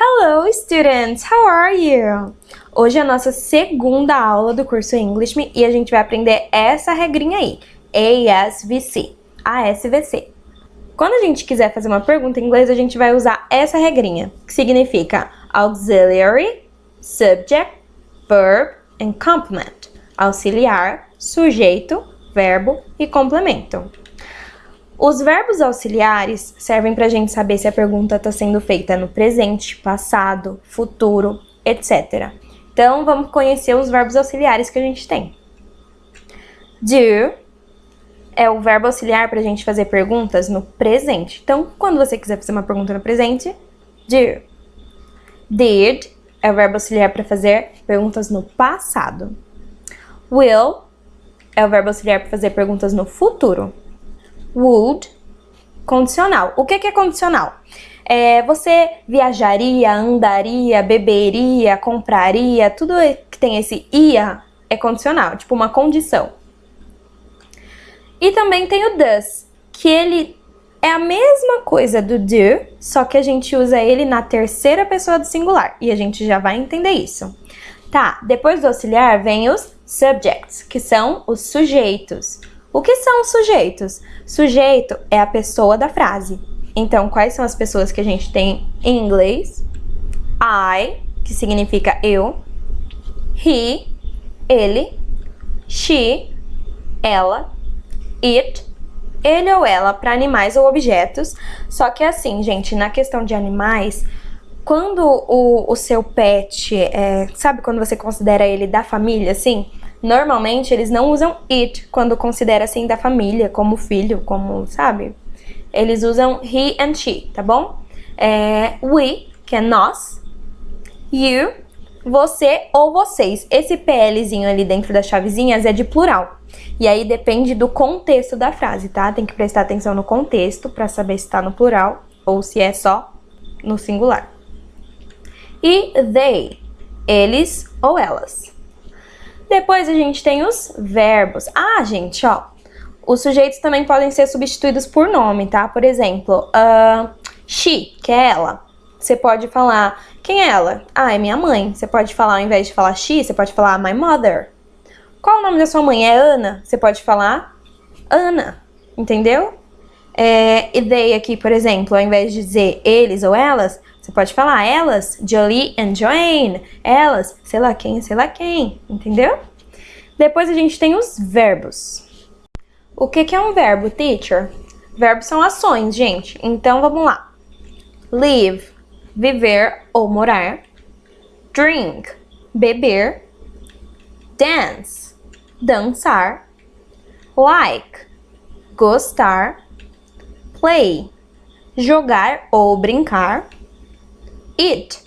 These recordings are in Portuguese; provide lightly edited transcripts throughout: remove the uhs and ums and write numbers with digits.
Hello, students! How are you? Hoje é a nossa segunda aula do curso English Me e a gente vai aprender essa regrinha aí, ASVC, ASVC. Quando a gente quiser fazer uma pergunta em inglês, a gente vai usar essa regrinha, que significa auxiliary, subject, verb and complement. Auxiliar, sujeito, verbo e complemento. Os verbos auxiliares servem para a gente saber se a pergunta está sendo feita no presente, passado, futuro, etc. Então, vamos conhecer os verbos auxiliares que a gente tem. Do é o verbo auxiliar para a gente fazer perguntas no presente. Então, quando você quiser fazer uma pergunta no presente, do. Did é o verbo auxiliar para fazer perguntas no passado. Will é o verbo auxiliar para fazer perguntas no futuro. Would, condicional. O que é condicional? Você viajaria, andaria, beberia, compraria, tudo que tem esse ia é condicional, tipo uma condição. E também tem o does, que ele é a mesma coisa do do, só que a gente usa ele na terceira pessoa do singular, e a gente já vai entender isso. Tá, depois do auxiliar vem os subjects, que são os sujeitos. O que são os sujeitos? Sujeito é a pessoa da frase. Então, quais são as pessoas que a gente tem em inglês? I, que significa eu. He, ele. She, ela. It, ele ou ela, para animais ou objetos. Só que assim, gente, na questão de animais, quando o seu pet, sabe quando você considera ele da família, assim? Normalmente, eles não usam it quando considera assim da família, como filho, como, sabe? Eles usam he and she, tá bom? We, que é nós. You, você ou vocês. Esse PLzinho ali dentro das chavezinhas é de plural. E aí depende do contexto da frase, tá? Tem que prestar atenção no contexto para saber se tá no plural ou se é só no singular. E they, eles ou elas. Depois a gente tem os verbos. Ah, gente, ó. Os sujeitos também podem ser substituídos por nome, tá? Por exemplo, she, que é ela. Você pode falar, quem é ela? Ah, é minha mãe. Você pode falar, ao invés de falar she, você pode falar my mother. Qual o nome da sua mãe? É Ana? Você pode falar Ana, entendeu? E they aqui, por exemplo, ao invés de dizer eles ou elas, você pode falar elas, Jolie and Joanne, elas, sei lá quem, entendeu? Depois a gente tem os verbos. O que é um verbo, teacher? Verbos são ações, gente. Então, vamos lá. Live, viver ou morar. Drink, beber. Dance, dançar. Like, gostar. Play, jogar ou brincar. Eat,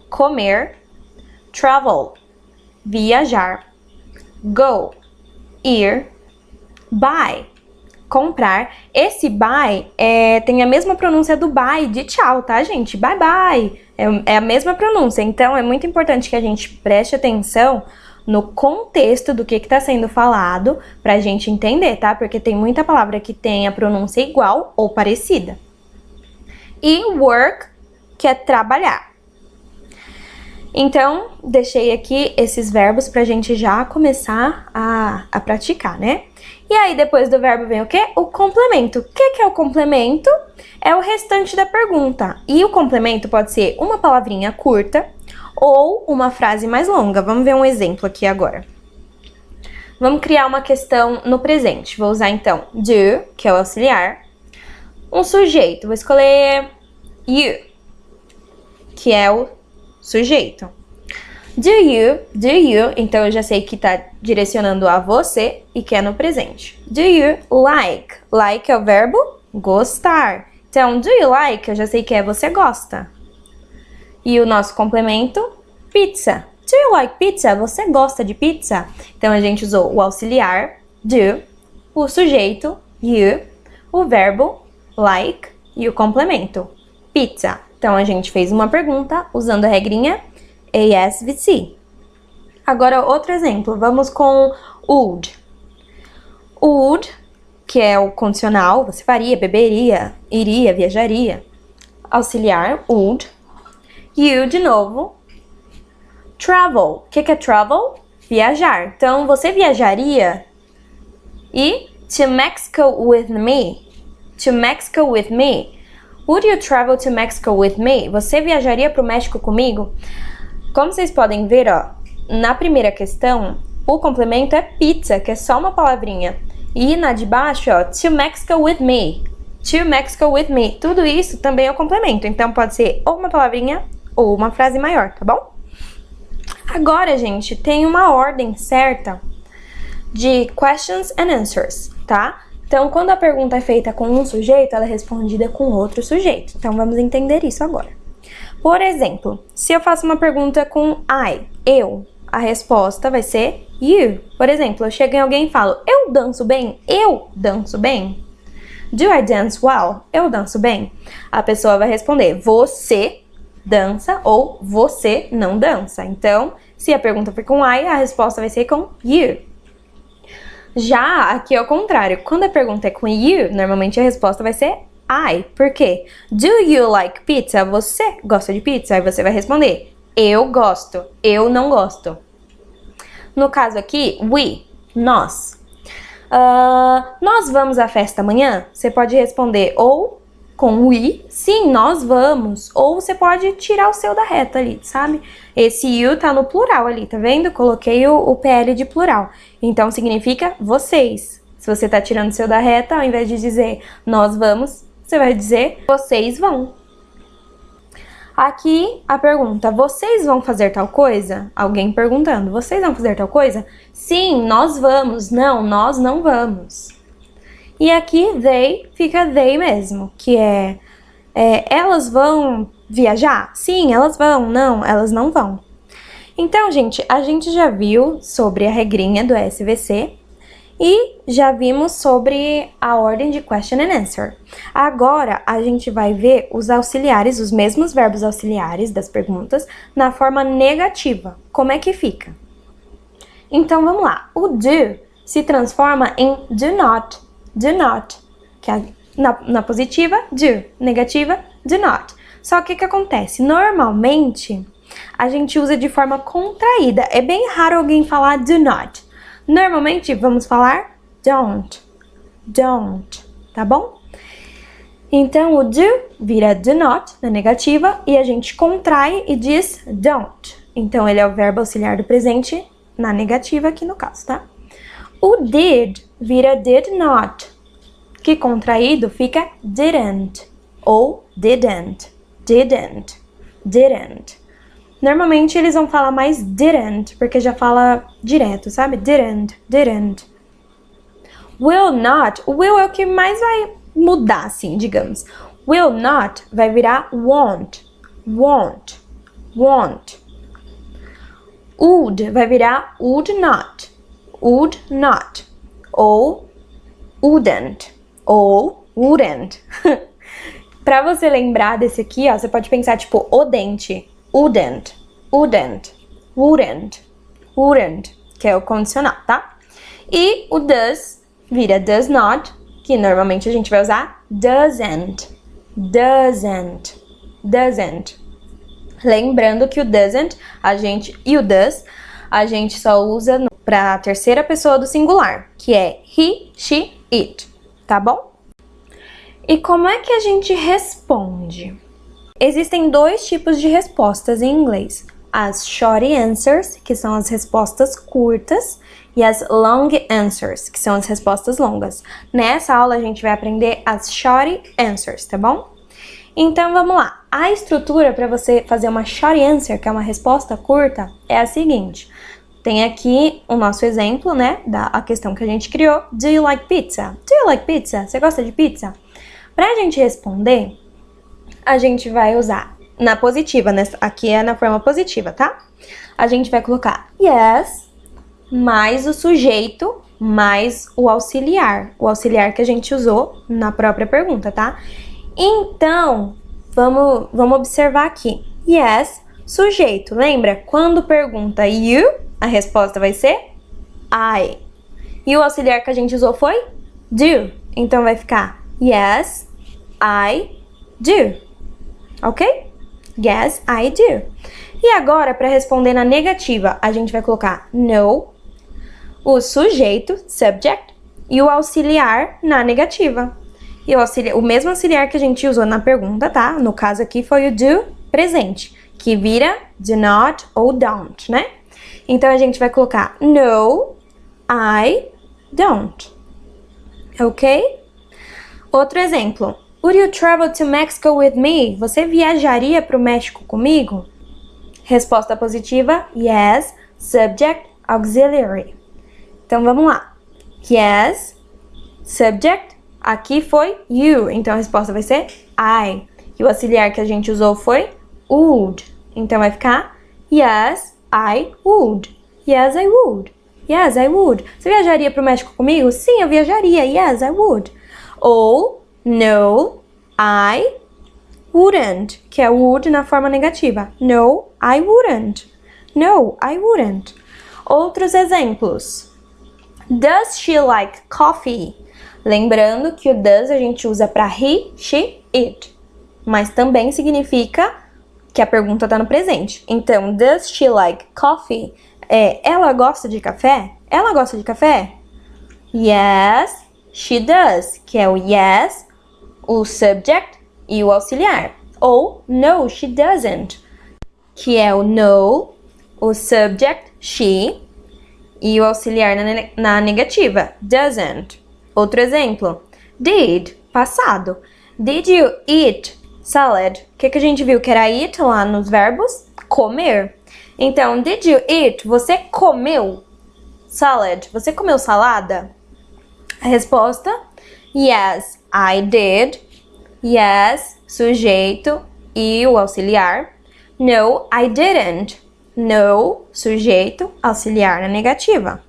comer. Travel, viajar. Go, ir. Buy, comprar. Esse buy tem a mesma pronúncia do bye de tchau, tá, gente? Bye bye. É a mesma pronúncia. Então, é muito importante que a gente preste atenção no contexto do que está sendo falado pra gente entender, tá? Porque tem muita palavra que tem a pronúncia igual ou parecida. E work, que é trabalhar. Então, deixei aqui esses verbos pra gente já começar a praticar, né? E aí, depois do verbo vem o quê? O complemento. O que é o complemento? É o restante da pergunta. E o complemento pode ser uma palavrinha curta ou uma frase mais longa. Vamos ver um exemplo aqui agora. Vamos criar uma questão no presente. Vou usar, então, do, que é o auxiliar. Um sujeito. Vou escolher you, que é o sujeito. Do you, então eu já sei que tá direcionando a você e que é no presente. Do you like? Like é o verbo gostar. Então, do you like, eu já sei que é você gosta. E o nosso complemento, pizza. Do you like pizza? Você gosta de pizza? Então, a gente usou o auxiliar, do, o sujeito, you, o verbo, like, e o complemento, pizza. Então, a gente fez uma pergunta usando a regrinha ASVC. Agora, outro exemplo. Vamos com would. Would, que é o condicional, você faria, beberia, iria, viajaria. Auxiliar, would. You de novo. Travel. O que é travel? Viajar. Então, você viajaria? E to Mexico with me. To Mexico with me. Would you travel to Mexico with me? Você viajaria para o México comigo? Como vocês podem ver, ó, na primeira questão, o complemento é pizza, que é só uma palavrinha. E na de baixo, ó, to Mexico with me. To Mexico with me. Tudo isso também é o complemento. Então, pode ser ou uma palavrinha ou uma frase maior, tá bom? Agora, gente, tem uma ordem certa de questions and answers, tá? Então, quando a pergunta é feita com um sujeito, ela é respondida com outro sujeito. Então, vamos entender isso agora. Por exemplo, se eu faço uma pergunta com eu, a resposta vai ser you. Por exemplo, eu chego em alguém e falo, eu danço bem? Eu danço bem? Do I dance well? Eu danço bem? A pessoa vai responder, você dança ou você não dança. Então, se a pergunta for com a resposta vai ser com you. Já aqui é o contrário. Quando a pergunta é com you, normalmente a resposta vai ser I. Por quê? Do you like pizza? Você gosta de pizza? Aí você vai responder, eu gosto, eu não gosto. No caso aqui, we, nós. Nós vamos à festa amanhã? Você pode responder ou com we, sim, nós vamos. Ou você pode tirar o seu da reta ali, sabe? Esse you tá no plural ali, tá vendo? Coloquei o PL de plural. Então, significa vocês. Se você tá tirando o seu da reta, ao invés de dizer nós vamos, você vai dizer vocês vão. Aqui a pergunta, vocês vão fazer tal coisa? Alguém perguntando, vocês vão fazer tal coisa? Sim, nós vamos. Não, nós não vamos. E aqui they fica they mesmo, que é elas vão viajar? Sim, elas vão. Não, elas não vão. Então, gente, a gente já viu sobre a regrinha do SVC e já vimos sobre a ordem de question and answer. Agora, a gente vai ver os auxiliares, os mesmos verbos auxiliares das perguntas, na forma negativa. Como é que fica? Então, vamos lá. O do se transforma em do not. Do not. Que é na positiva, do. Negativa, do not. Só que o que acontece? Normalmente, a gente usa de forma contraída. É bem raro alguém falar do not. Normalmente, vamos falar don't. Don't. Tá bom? Então, o do vira do not na negativa e a gente contrai e diz don't. Então, ele é o verbo auxiliar do presente na negativa aqui no caso, tá? O did vira did not, que contraído fica didn't ou didn't. Didn't. Didn't. Normalmente eles vão falar mais didn't, porque já fala direto, sabe? Didn't, didn't. Will not, o will é o que mais vai mudar, assim, digamos. Will not vai virar won't, won't, won't. Would vai virar would not, ou wouldn't, ou wouldn't. Pra você lembrar desse aqui, ó, você pode pensar tipo o dente. Wouldn't, wouldn't, wouldn't, wouldn't, que é o condicional, tá? E o does vira does not, que normalmente a gente vai usar doesn't, doesn't, doesn't. Lembrando que o doesn't e o does a gente só usa para a terceira pessoa do singular, que é he, she, it, tá bom? E como é que a gente responde? Existem dois tipos de respostas em inglês. As short answers, que são as respostas curtas, e as long answers, que são as respostas longas. Nessa aula a gente vai aprender as short answers, tá bom? Então vamos lá. A estrutura para você fazer uma short answer, que é uma resposta curta, é a seguinte. Tem aqui o nosso exemplo, né, a questão que a gente criou. Do you like pizza? Do you like pizza? Você gosta de pizza? Pra gente responder, a gente vai usar na positiva, aqui é na forma positiva, tá? A gente vai colocar yes, mais o sujeito, mais o auxiliar que a gente usou na própria pergunta, tá? Então, vamos observar aqui. Yes, sujeito. Lembra? Quando pergunta you, a resposta vai ser I. E o auxiliar que a gente usou foi do. Então, vai ficar yes, I do. Ok? Yes, I do. E agora, para responder na negativa, a gente vai colocar no, o sujeito, subject, e o auxiliar na negativa. E o mesmo auxiliar que a gente usou na pergunta, tá? No caso aqui foi o do presente, que vira do not ou don't, né? Então, a gente vai colocar no, I don't. Ok? Outro exemplo. Would you travel to Mexico with me? Você viajaria para o México comigo? Resposta positiva, yes, subject, auxiliary. Então, vamos lá. Yes, subject, aqui foi you. Então, a resposta vai ser I. E o auxiliar que a gente usou foi would. Então, vai ficar yes, I would. Yes, I would. Yes, I would. Você viajaria para o México comigo? Sim, eu viajaria. Yes, I would. Ou no, I wouldn't, que é would na forma negativa. No, I wouldn't. No, I wouldn't. Outros exemplos. Does she like coffee? Lembrando que o does a gente usa para he, she, it. Mas também significa que a pergunta está no presente. Então, does she like coffee? Ela gosta de café? Ela gosta de café? Yes, she does, que é o yes, o subject e o auxiliar. Ou no, she doesn't, que é o no, o subject, she, e o auxiliar na negativa, doesn't. Outro exemplo, did, passado. Did you eat salad? O que a gente viu que era eat lá nos verbos? Comer. Então, did you eat? Você comeu salad? Você comeu salada? A resposta, yes, I did. Yes, sujeito e o auxiliar. No, I didn't. No, sujeito, auxiliar na negativa.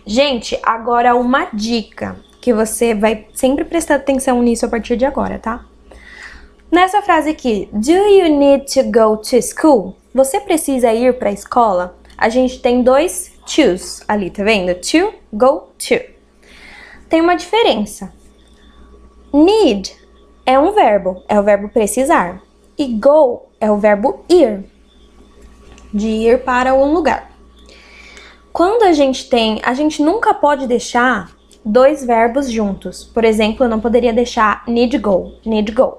Gente, agora uma dica que você vai sempre prestar atenção nisso a partir de agora, tá? Nessa frase aqui, do you need to go to school? Você precisa ir para a escola? A gente tem dois to's ali, tá vendo? To, go to. Tem uma diferença. Need é um verbo, é o verbo precisar. E go é o verbo ir, de ir para um lugar. Quando a gente nunca pode deixar dois verbos juntos. Por exemplo, eu não poderia deixar need go, need go.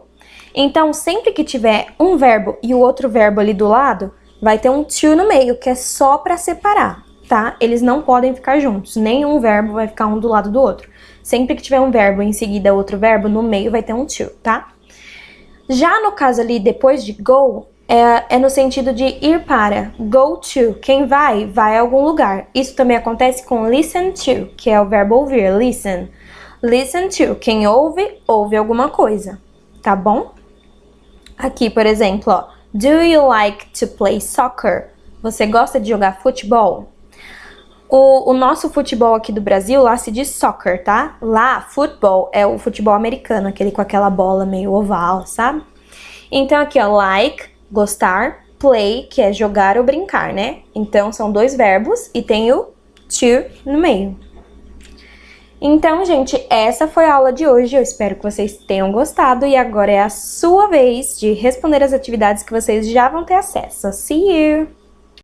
Então, sempre que tiver um verbo e o outro verbo ali do lado, vai ter um to no meio, que é só para separar, tá? Eles não podem ficar juntos, nenhum verbo vai ficar um do lado do outro. Sempre que tiver um verbo e em seguida outro verbo, no meio vai ter um to, tá? Já no caso ali, depois de go, é no sentido de ir para, go to. Quem vai a algum lugar. Isso também acontece com listen to, que é o verbo ouvir, listen. Listen to, quem ouve alguma coisa, tá bom? Aqui, por exemplo, ó, do you like to play soccer? Você gosta de jogar futebol? O nosso futebol aqui do Brasil, lá se diz soccer, tá? Lá, futebol é o futebol americano, aquele com aquela bola meio oval, sabe? Então aqui, ó, like, gostar, play, que é jogar ou brincar, né? Então são dois verbos e tem o to no meio. Então, gente, essa foi a aula de hoje. Eu espero que vocês tenham gostado e agora é a sua vez de responder as atividades que vocês já vão ter acesso. See you!